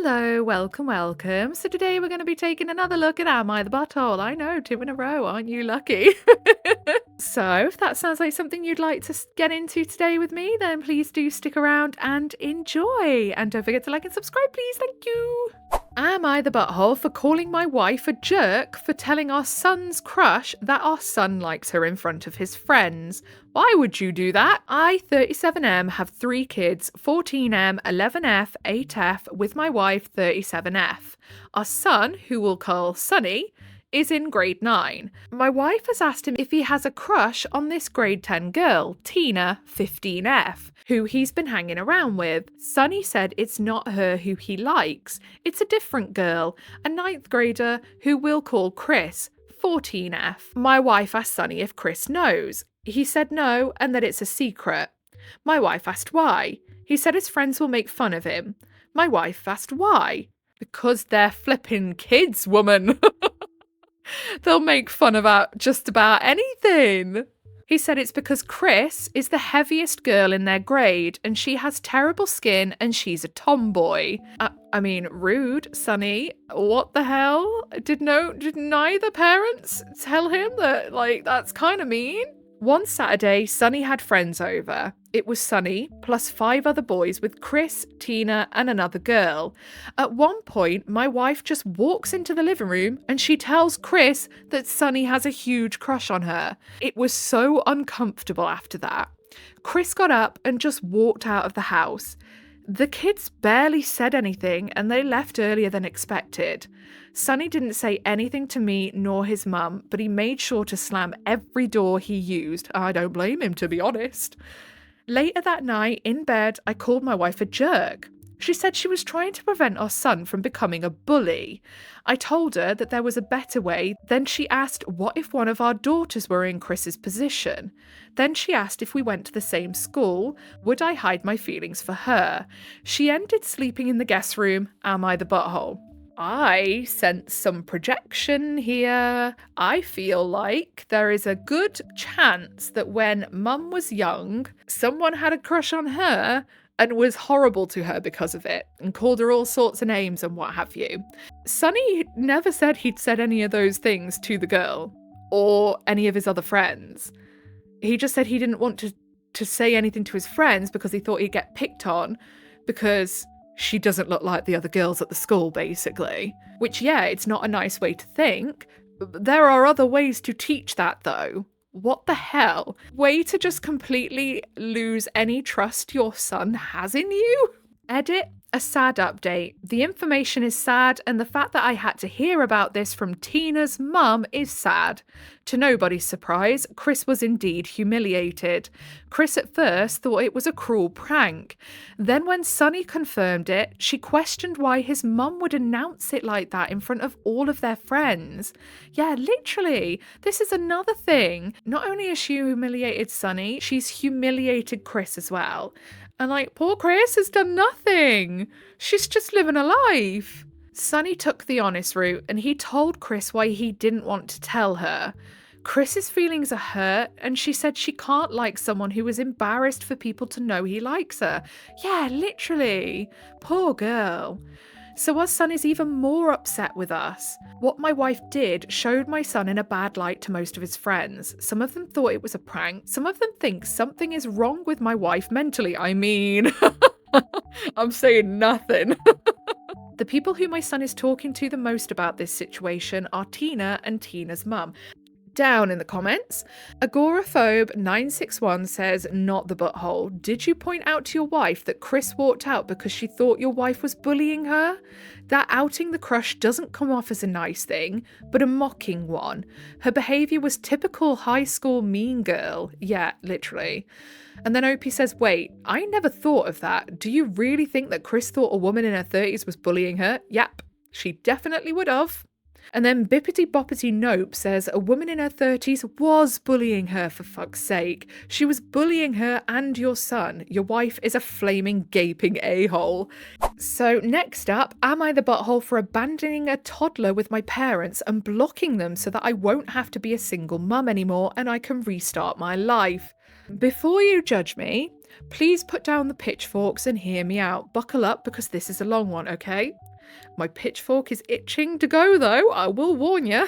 Hello, welcome. So today we're going to be taking another look at Am I the Butthole? I know, 2 in a row, aren't you lucky? So if that sounds like something you'd like to get into today with me, then please do stick around and enjoy. And don't forget to like and subscribe, please. Thank you. Am I the butthole for calling my wife a jerk for telling our son's crush that our son likes her in front of his friends? Why would you do that? I, 37M, have 3 kids, 14M, 11F, 8F, with my wife, 37F. Our son, who we'll call Sonny, is in grade 9. My wife has asked him if he has a crush on this grade 10 girl, Tina, 15F, who he's been hanging around with. Sonny said it's not her who he likes. It's a different girl, a 9th grader who we'll call Chris, 14F. My wife asked Sonny if Chris knows. He said no and that it's a secret. My wife asked why. He said his friends will make fun of him. My wife asked why. Because they're flipping kids, woman. They'll make fun about just about anything. He said it's because Chris is the heaviest girl in their grade and she has terrible skin and she's a tomboy. I mean, rude, Sonny. What the hell? Did neither parents tell him that, that's kind of mean? One Saturday, Sonny had friends over. It was Sonny, plus 5 other boys with Chris, Tina, and another girl. At one point, my wife just walks into the living room and she tells Chris that Sonny has a huge crush on her. It was so uncomfortable after that. Chris got up and just walked out of the house. The kids barely said anything and they left earlier than expected. Sonny didn't say anything to me nor his mum, but he made sure to slam every door he used. I don't blame him, to be honest. Later that night, in bed, I called my wife a jerk. She said she was trying to prevent our son from becoming a bully. I told her that there was a better way. Then she asked what if one of our daughters were in Chris's position. Then she asked if we went to the same school, would I hide my feelings for her? She ended sleeping in the guest room. Am I the butthole? I sense some projection here. I feel like there is a good chance that when Mum was young, someone had a crush on her and was horrible to her because of it and called her all sorts of names and what have you. Sonny never said he'd said any of those things to the girl or any of his other friends. He just said he didn't want to say anything to his friends because he thought he'd get picked on because she doesn't look like the other girls at the school, basically. Which, yeah, it's not a nice way to think. There are other ways to teach that, though. What the hell? Way to just completely lose any trust your son has in you? Edit. A sad update. The information is sad, and the fact that I had to hear about this from Tina's mum is sad. To nobody's surprise, Chris was indeed humiliated. Chris at first thought it was a cruel prank. Then when Sonny confirmed it, she questioned why his mum would announce it like that in front of all of their friends. Yeah, literally. This is another thing. Not only has she humiliated Sonny, she's humiliated Chris as well. And poor Chris has done nothing. She's just living a life. Sonny took the honest route and he told Chris why he didn't want to tell her. Chris's feelings are hurt and she said she can't like someone who is embarrassed for people to know he likes her. Yeah, literally. Poor girl. So our son is even more upset with us. What my wife did showed my son in a bad light to most of his friends. Some of them thought it was a prank. Some of them think something is wrong with my wife mentally. I mean, I'm saying nothing. The people who my son is talking to the most about this situation are Tina and Tina's mum. Down in the comments, Agoraphobe961 says, not the butthole. Did you point out to your wife that Chris walked out because she thought your wife was bullying her? That outing the crush doesn't come off as a nice thing, but a mocking one. Her behaviour was typical high school mean girl. Yeah, literally. And then Opie says, wait, I never thought of that. Do you really think that Chris thought a woman in her 30s was bullying her? Yep, she definitely would have. And then Bippity Boppity Nope says a woman in her 30s was bullying her, for fuck's sake. She was bullying her and your son. Your wife is a flaming gaping a-hole. So next up, am I the butthole for abandoning a toddler with my parents and blocking them so that I won't have to be a single mum anymore and I can restart my life? Before you judge me, please put down the pitchforks and hear me out. Buckle up because this is a long one, okay? My pitchfork is itching to go though, I will warn you.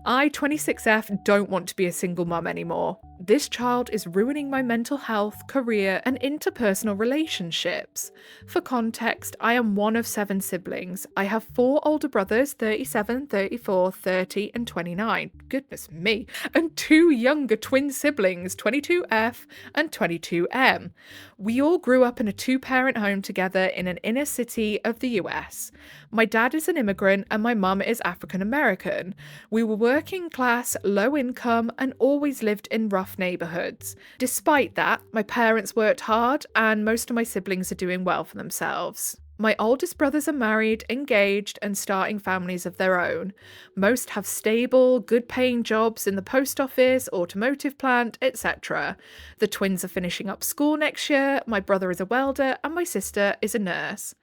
I, 26F, don't want to be a single mum anymore. This child is ruining my mental health, career, and interpersonal relationships. For context, I am one of 7 siblings. I have 4 older brothers, 37, 34, 30, and 29. Goodness me. And 2 younger twin siblings, 22F and 22M. We all grew up in a 2-parent home together in an inner city of the US. My dad is an immigrant and my mum is African American. We were working class, low income, and always lived in rough neighbourhoods. Despite that, my parents worked hard and most of my siblings are doing well for themselves. My oldest brothers are married, engaged, and starting families of their own. Most have stable, good-paying jobs in the post office, automotive plant, etc. The twins are finishing up school next year, my brother is a welder, and my sister is a nurse.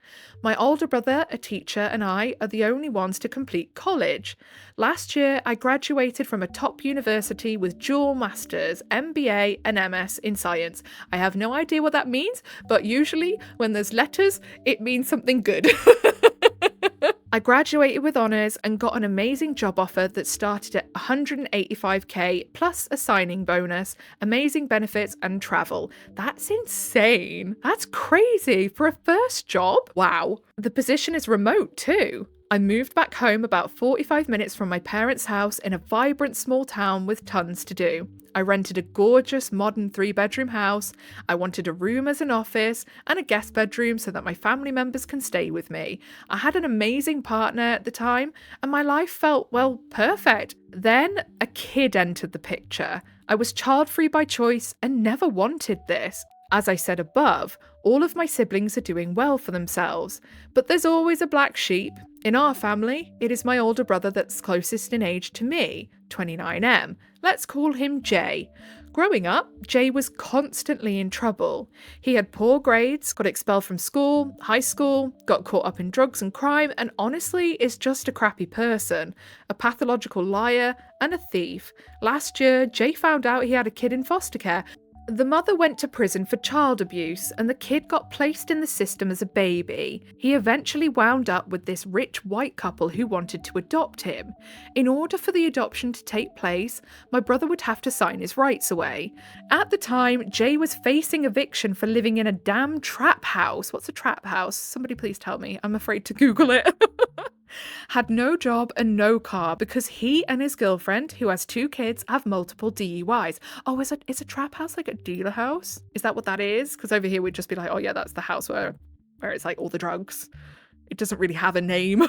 My older brother, a teacher, and I are the only ones to complete college. Last year, I graduated from a top university with dual masters, MBA and MS in science. I have no idea what that means, but usually when there's letters, it means something good. I graduated with honours and got an amazing job offer that started at 185k plus a signing bonus, amazing benefits and travel. That's insane. That's crazy for a first job. Wow. The position is remote too. I moved back home about 45 minutes from my parents' house in a vibrant small town with tons to do. I rented a gorgeous modern 3-bedroom house. I wanted a room as an office and a guest bedroom so that my family members can stay with me. I had an amazing partner at the time and my life felt, well, perfect. Then a kid entered the picture. I was child-free by choice and never wanted this. As I said above, all of my siblings are doing well for themselves, but there's always a black sheep. In our family, it is my older brother that's closest in age to me, 29M. Let's call him Jay. Growing up, Jay was constantly in trouble. He had poor grades, got expelled from school, high school, got caught up in drugs and crime, and honestly is just a crappy person, a pathological liar, and a thief. Last year, Jay found out he had a kid in foster care. The mother went to prison for child abuse and the kid got placed in the system as a baby. He eventually wound up with this rich white couple who wanted to adopt him. In order for the adoption to take place, my brother would have to sign his rights away. At the time, Jay was facing eviction for living in a damn trap house. What's a trap house? Somebody please tell me. I'm afraid to Google it. Had no job and no car because he and his girlfriend, who has 2 kids, have multiple DUIs. Oh, is a trap house like a dealer house? Is that what that is? Because over here we'd just be like, oh yeah, that's the house where it's like all the drugs. It doesn't really have a name.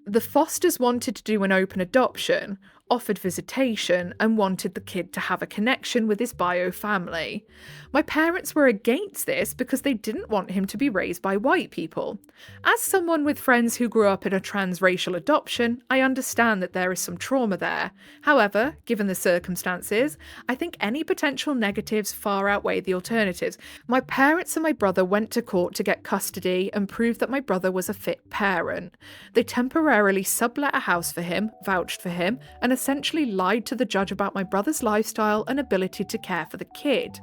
The Fosters wanted to do an open adoption, offered visitation, and wanted the kid to have a connection with his bio family. My parents were against this because they didn't want him to be raised by white people. As someone with friends who grew up in a transracial adoption, I understand that there is some trauma there. However, given the circumstances, I think any potential negatives far outweigh the alternatives. My parents and my brother went to court to get custody and prove that my brother was a fit parent. They temporarily sublet a house for him, vouched for him, and essentially lied to the judge about my brother's lifestyle and ability to care for the kid.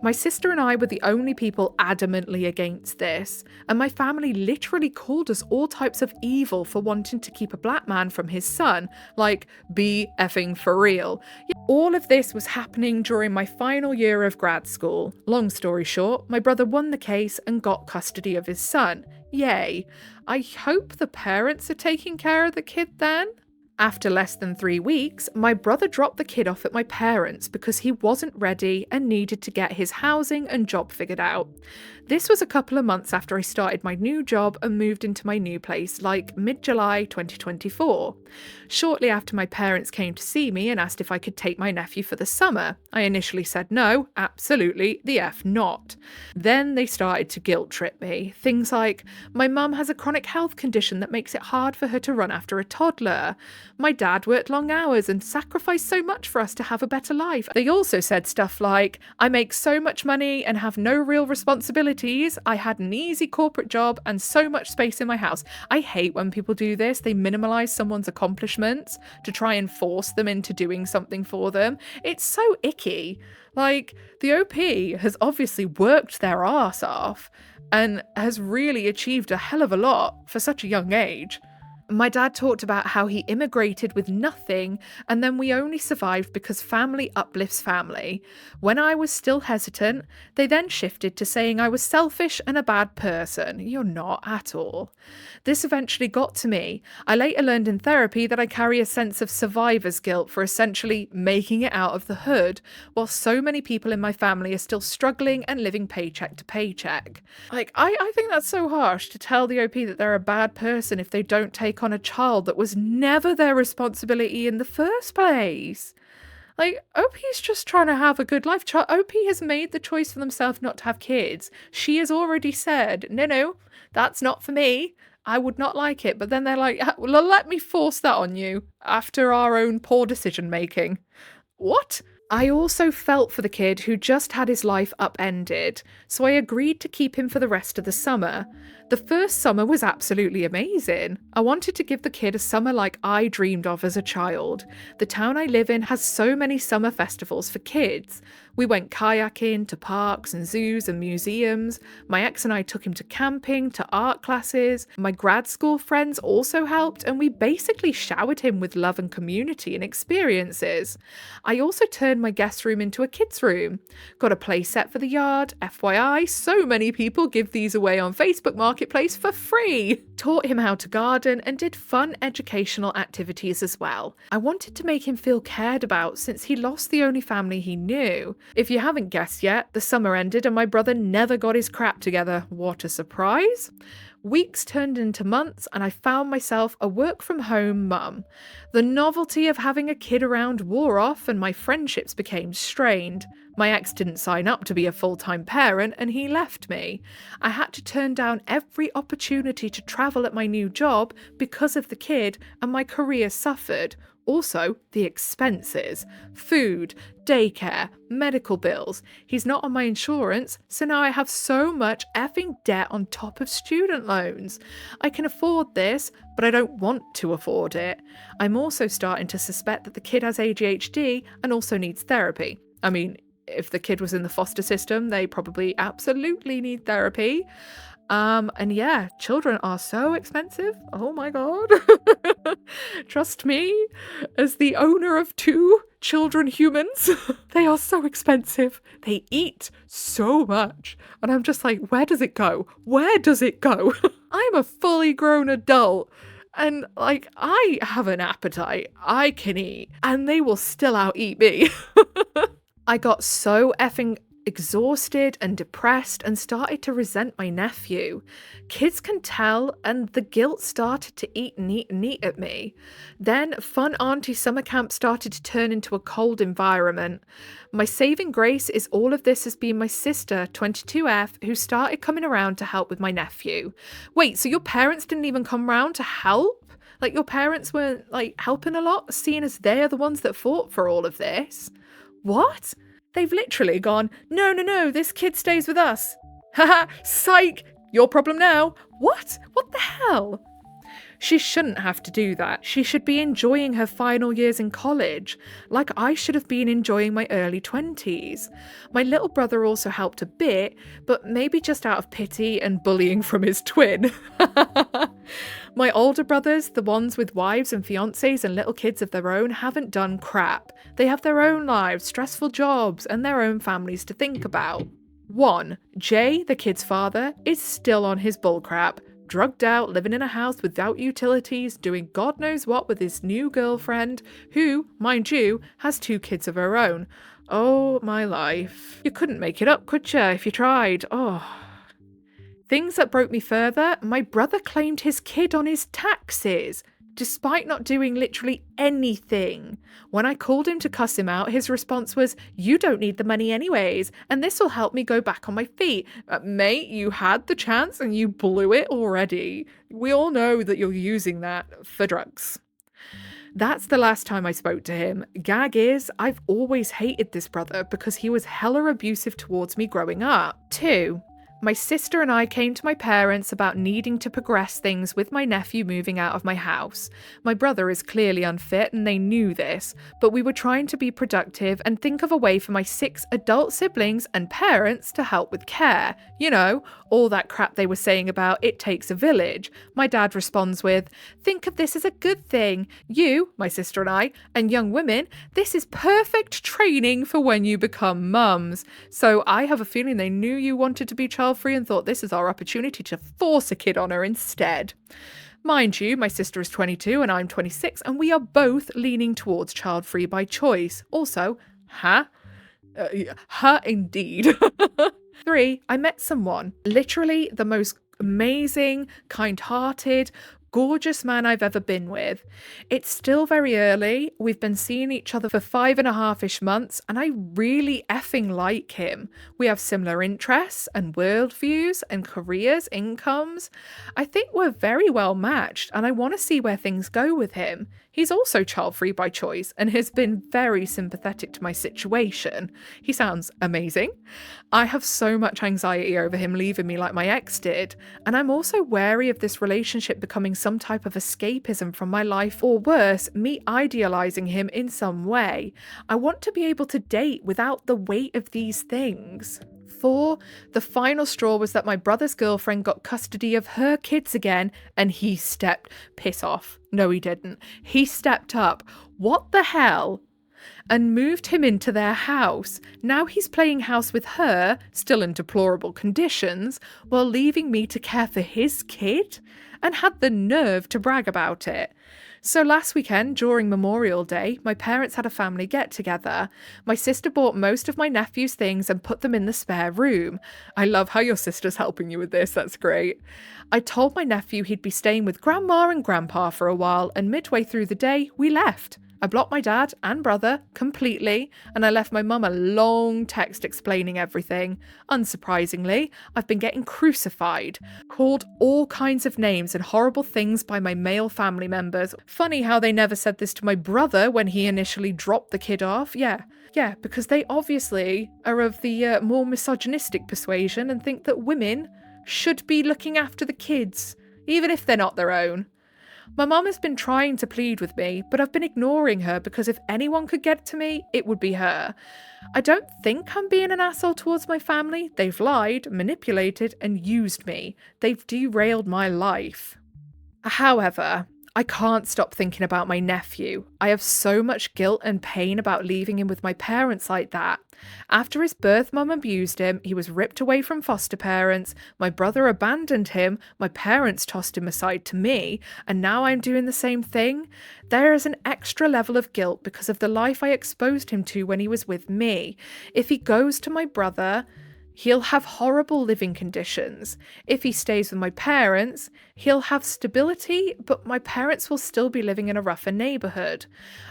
My sister and I were the only people adamantly against this, and my family literally called us all types of evil for wanting to keep a black man from his son, like, be effing for real. All of this was happening during my final year of grad school. Long story short, my brother won the case and got custody of his son. Yay. I hope the parents are taking care of the kid then? After less than 3 weeks, my brother dropped the kid off at my parents because he wasn't ready and needed to get his housing and job figured out. This was a couple of months after I started my new job and moved into my new place, like mid-July 2024. Shortly after my parents came to see me and asked if I could take my nephew for the summer. I initially said no, absolutely the F not. Then they started to guilt trip me. Things like, my mum has a chronic health condition that makes it hard for her to run after a toddler. My dad worked long hours and sacrificed so much for us to have a better life. They also said stuff like, I make so much money and have no real responsibilities. I had an easy corporate job and so much space in my house. I hate when people do this. They minimize someone's accomplishments to try and force them into doing something for them. It's so icky. Like, the OP has obviously worked their arse off. and has really achieved a hell of a lot for such a young age. My dad talked about how he immigrated with nothing, and then we only survived because family uplifts family. When I was still hesitant, they then shifted to saying I was selfish and a bad person. You're not at all. This eventually got to me. I later learned in therapy that I carry a sense of survivor's guilt for essentially making it out of the hood, while so many people in my family are still struggling and living paycheck to paycheck. I think that's so harsh to tell the OP that they're a bad person if they don't take on a child that was never their responsibility in the first place. OP's just trying to have a good life. OP has made the choice for themselves not to have kids. She has already said, no, that's not for me. I would not like it. But then they're like, well, let me force that on you after our own poor decision making. What? I also felt for the kid who just had his life upended, so I agreed to keep him for the rest of the summer. The first summer was absolutely amazing. I wanted to give the kid a summer like I dreamed of as a child. The town I live in has so many summer festivals for kids. We went kayaking, to parks and zoos and museums. My ex and I took him to camping, to art classes. My grad school friends also helped, and we basically showered him with love and community and experiences. I also turned my guest room into a kids' room. Got a play set for the yard. FYI, so many people give these away on Facebook Marketplace for free. Taught him how to garden and did fun educational activities as well. I wanted to make him feel cared about since he lost the only family he knew. If you haven't guessed yet, the summer ended and my brother never got his crap together. What a surprise. Weeks turned into months and I found myself a work-from-home mum. The novelty of having a kid around wore off and my friendships became strained. My ex didn't sign up to be a full-time parent and he left me. I had to turn down every opportunity to travel at my new job because of the kid, and my career suffered. Also, the expenses. Food, daycare, medical bills. He's not on my insurance, so now I have so much effing debt on top of student loans. I can afford this, but I don't want to afford it. I'm also starting to suspect that the kid has ADHD and also needs therapy. I mean, if the kid was in the foster system, they probably absolutely need therapy. And yeah, children are so expensive. Oh my God. Trust me, as the owner of 2 children humans, they are so expensive. They eat so much. And I'm just like, where does it go? Where does it go? I'm a fully grown adult. And I have an appetite. I can eat. And they will still out-eat me. I got so effing exhausted and depressed and started to resent my nephew. Kids can tell, and the guilt started to eat and eat and eat at me. Then fun auntie summer camp started to turn into a cold environment. My saving grace is all of this has been my sister, 22F, who started coming around to help with my nephew. Wait, so your parents didn't even come round to help? Your parents weren't helping a lot, seeing as they're the ones that fought for all of this? What? They've literally gone, no, this kid stays with us. Haha, psych, your problem now. What? What the hell? She shouldn't have to do that. She should be enjoying her final years in college, like I should have been enjoying my early 20s. My little brother also helped a bit, but maybe just out of pity and bullying from his twin. My older brothers, the ones with wives and fiancés and little kids of their own, haven't done crap. They have their own lives, stressful jobs, and their own families to think about. 1. Jay, the kid's father, is still on his bullcrap. Drugged out, living in a house without utilities, doing God knows what with his new girlfriend, who, mind you, has 2 kids of her own. Oh, my life. You couldn't make it up, could ya, if you tried? Oh. Things that broke me further, my brother claimed his kid on his taxes, despite not doing literally anything. When I called him to cuss him out, his response was, "You don't need the money anyways, and this will help me go back on my feet." Mate, you had the chance and you blew it already. We all know that you're using that for drugs. That's the last time I spoke to him. Gag is, I've always hated this brother because he was hella abusive towards me growing up. 2. My sister and I came to my parents about needing to progress things with my nephew moving out of my house. My brother is clearly unfit and they knew this, but we were trying to be productive and think of a way for my 6 adult siblings and parents to help with care. You know, all that crap they were saying about it takes a village. My dad responds with, "Think of this as a good thing. You, my sister and I, and young women, this is perfect training for when you become mums." So I have a feeling they knew you wanted to be child-free and thought this is our opportunity to force a kid on her instead. Mind you, my sister is 22 and I'm 26, and we are both leaning towards child-free by choice. Also, indeed. 3, I met someone, literally the most amazing, kind-hearted, gorgeous man I've ever been with. It's still very early. We've been seeing each other for 5.5-ish months, and I really effing like him. We have similar interests and worldviews and careers, incomes. I think we're very well matched, and I want to see where things go with him. He's also child-free by choice and has been very sympathetic to my situation. He sounds amazing. I have so much anxiety over him leaving me like my ex did, and I'm also wary of this relationship becoming some type of escapism from my life, or worse, me idealizing him in some way. I want to be able to date without the weight of these things. 4, the final straw was that my brother's girlfriend got custody of her kids again, and he piss off. No, he didn't. He stepped up. What the hell? And moved him into their house. Now he's playing house with her, still in deplorable conditions, while leaving me to care for his kid, and had the nerve to brag about it. So last weekend, during Memorial Day, my parents had a family get-together. My sister bought most of my nephew's things and put them in the spare room. I love how your sister's helping you with this, that's great. I told my nephew he'd be staying with Grandma and Grandpa for a while, and midway through the day, we left. I blocked my dad and brother completely, and I left my mum a long text explaining everything. Unsurprisingly, I've been getting crucified, called all kinds of names and horrible things by my male family members. Funny how they never said this to my brother when he initially dropped the kid off. Yeah, because they obviously are of the more misogynistic persuasion and think that women should be looking after the kids, even if they're not their own. My mum has been trying to plead with me, but I've been ignoring her because if anyone could get to me, it would be her. I don't think I'm being an asshole towards my family. They've lied, manipulated, and used me. They've derailed my life. However, I can't stop thinking about my nephew. I have so much guilt and pain about leaving him with my parents like that. After his birth mum abused him, he was ripped away from foster parents, my brother abandoned him, my parents tossed him aside to me, and now I'm doing the same thing. There is an extra level of guilt because of the life I exposed him to when he was with me. If he goes to my brother, he'll have horrible living conditions. If he stays with my parents, he'll have stability, but my parents will still be living in a rougher neighbourhood.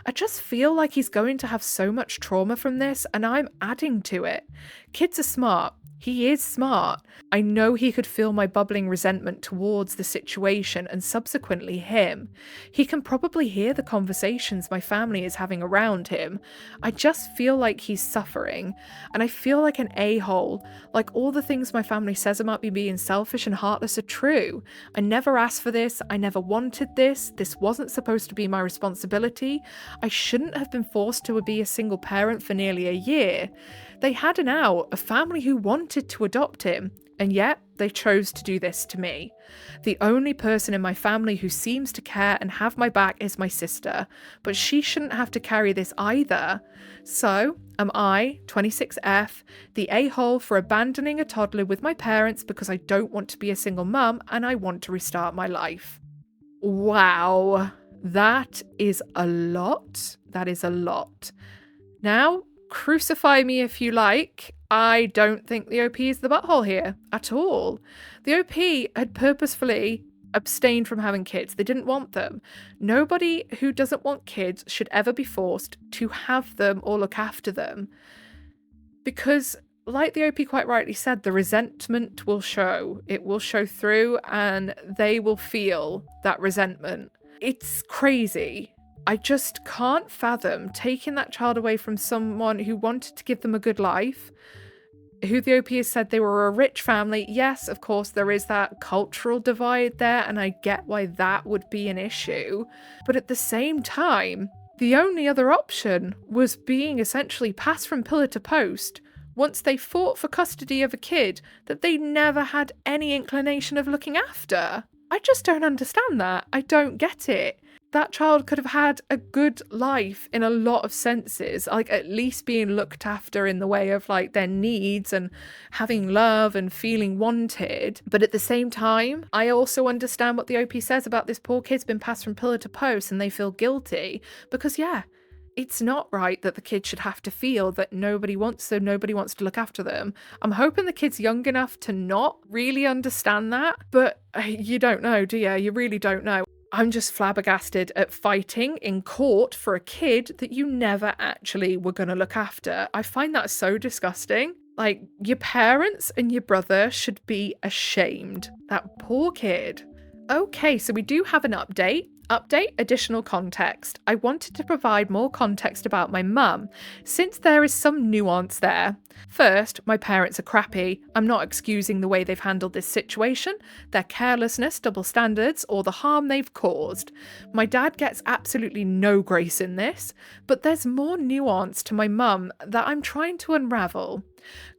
I just feel like he's going to have so much trauma from this, and I'm adding to it. Kids are smart. He is smart. I know he could feel my bubbling resentment towards the situation and subsequently him. He can probably hear the conversations my family is having around him. I just feel like he's suffering, and I feel like an a-hole, like all the things my family says about me being selfish and heartless are true. I never asked for this. I never wanted this. This wasn't supposed to be my responsibility. I shouldn't have been forced to be a single parent for nearly a year. They had an out, a family who wanted to adopt him, and yet they chose to do this to me. The only person in my family who seems to care and have my back is my sister, but she shouldn't have to carry this either. So, am I, 26F, the a-hole for abandoning a toddler with my parents because I don't want to be a single mum and I want to restart my life? Wow, that is a lot. That is a lot. Now, crucify me if you like. I don't think the OP is the butthole here at all. The OP had purposefully abstained from having kids. They didn't want them. Nobody who doesn't want kids should ever be forced to have them or look after them. Because, like the OP quite rightly said, the resentment will show. It will show through and they will feel that resentment. It's crazy. I just can't fathom taking that child away from someone who wanted to give them a good life, who the OP has said they were a rich family. Yes, of course, there is that cultural divide there, and I get why that would be an issue. But at the same time, the only other option was being essentially passed from pillar to post once they fought for custody of a kid that they never had any inclination of looking after. I just don't understand that. I don't get it. That child could have had a good life in a lot of senses, like at least being looked after in the way of like their needs and having love and feeling wanted. But at the same time, I also understand what the OP says about this poor kid's been passed from pillar to post and they feel guilty because, yeah, it's not right that the kid should have to feel that nobody wants to look after them. I'm hoping the kid's young enough to not really understand that, but you don't know, do you? You really don't know. I'm just flabbergasted at fighting in court for a kid that you never actually were going to look after. I find that so disgusting. Like, your parents and your brother should be ashamed. That poor kid. Okay, so we do have an update. Update, additional context. I wanted to provide more context about my mum, since there is some nuance there. First, my parents are crappy. I'm not excusing the way they've handled this situation, their carelessness, double standards, or the harm they've caused. My dad gets absolutely no grace in this, but there's more nuance to my mum that I'm trying to unravel.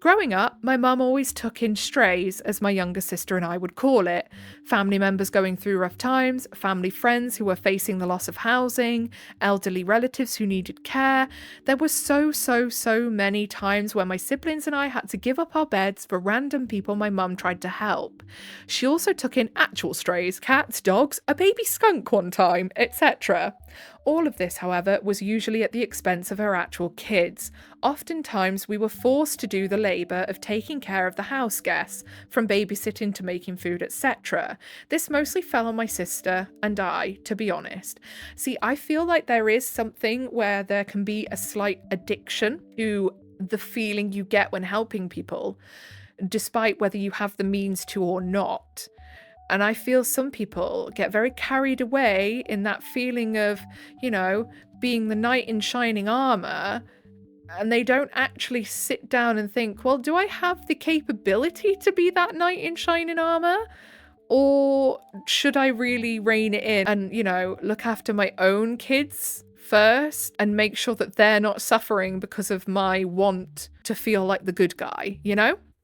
Growing up, my mum always took in strays, as my younger sister and I would call it. Family members going through rough times, family friends who were facing the loss of housing, elderly relatives who needed care. There were so many times where my siblings and I had to give up our beds for random people my mum tried to help. She also took in actual strays, cats, dogs, a baby skunk one time, etc. All of this, however, was usually at the expense of her actual kids. Oftentimes, we were forced to do the labour of taking care of the house guests, from babysitting to making food, etc. This mostly fell on my sister and I, to be honest. See, I feel like there is something where there can be a slight addiction to the feeling you get when helping people, despite whether you have the means to or not. And I feel some people get very carried away in that feeling of, being the knight in shining armour, and they don't actually sit down and think, well, do I have the capability to be that knight in shining armour? Or should I really rein it in and, look after my own kids first and make sure that they're not suffering because of my want to feel like the good guy,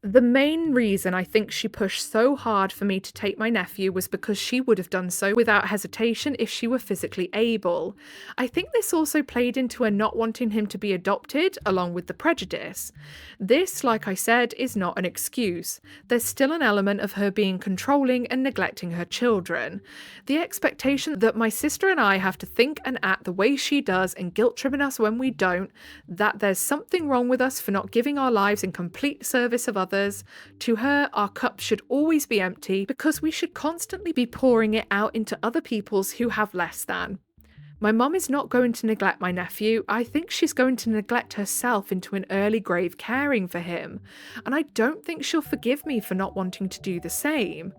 The main reason I think she pushed so hard for me to take my nephew was because she would have done so without hesitation if she were physically able. I think this also played into her not wanting him to be adopted, along with the prejudice. This, like I said, is not an excuse. There's still an element of her being controlling and neglecting her children. The expectation that my sister and I have to think and act the way she does and guilt-tripping us when we don't, that there's something wrong with us for not giving our lives in complete service of others. To her, our cup should always be empty because we should constantly be pouring it out into other people's who have less than. My mum is not going to neglect my nephew. I think she's going to neglect herself into an early grave caring for him. And I don't think she'll forgive me for not wanting to do the same.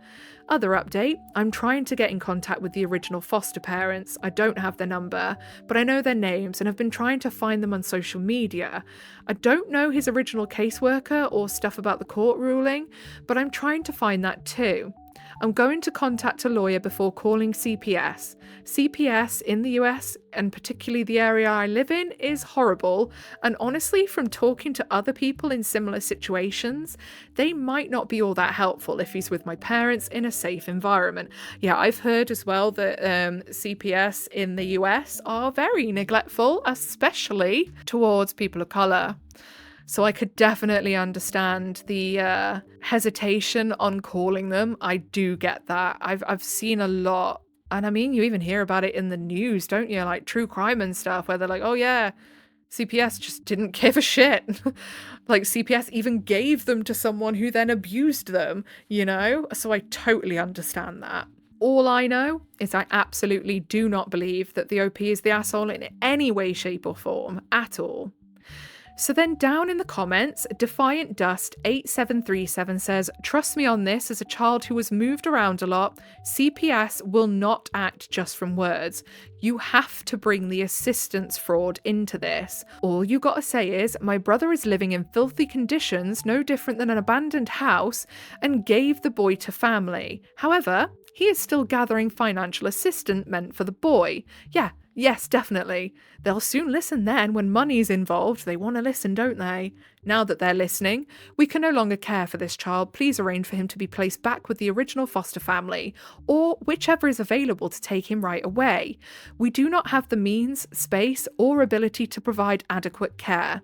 Other update, I'm trying to get in contact with the original foster parents. I don't have their number, but I know their names and have been trying to find them on social media. I don't know his original caseworker or stuff about the court ruling, but I'm trying to find that too. I'm going to contact a lawyer before calling CPS. CPS in the US, and particularly the area I live in, is horrible, and honestly, from talking to other people in similar situations, they might not be all that helpful if he's with my parents in a safe environment. Yeah, I've heard as well that CPS in the US are very neglectful, especially towards people of colour. So I could definitely understand the hesitation on calling them. I do get that. I've seen a lot. And I mean, you even hear about it in the news, don't you? Like true crime and stuff, where they're like, oh yeah, CPS just didn't give a shit. Like CPS even gave them to someone who then abused them, So I totally understand that. All I know is I absolutely do not believe that the OP is the asshole in any way, shape or form at all. So then down in the comments, Defiant Dust 8737 says, trust me on this, as a child who was moved around a lot, CPS will not act just from words. You have to bring the assistance fraud into this. All you gotta say is, my brother is living in filthy conditions, no different than an abandoned house, and gave the boy to family. However, he is still gathering financial assistance meant for the boy. Yeah, yes, definitely. They'll soon listen then when money's involved. They want to listen, don't they? Now that they're listening, we can no longer care for this child. Please arrange for him to be placed back with the original foster family, or whichever is available to take him right away. We do not have the means, space, or ability to provide adequate care.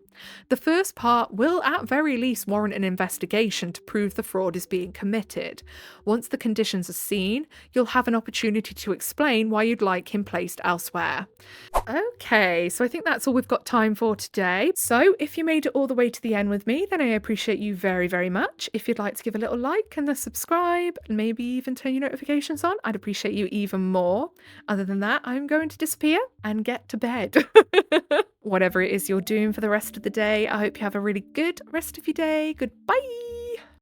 The first part will at very least warrant an investigation to prove the fraud is being committed. Once the conditions are seen, you'll have an opportunity to explain why you'd like him placed elsewhere. Okay, so I think that's all we've got time for today. So if you made it all the way to the end with me, then I appreciate you very, very much. If you'd like to give a little like and a subscribe, and maybe even turn your notifications on, I'd appreciate you even more. Other than that, I'm going to disappear and get to bed. Whatever it is you're doing for the rest of the day, I hope you have a really good rest of your day. Goodbye.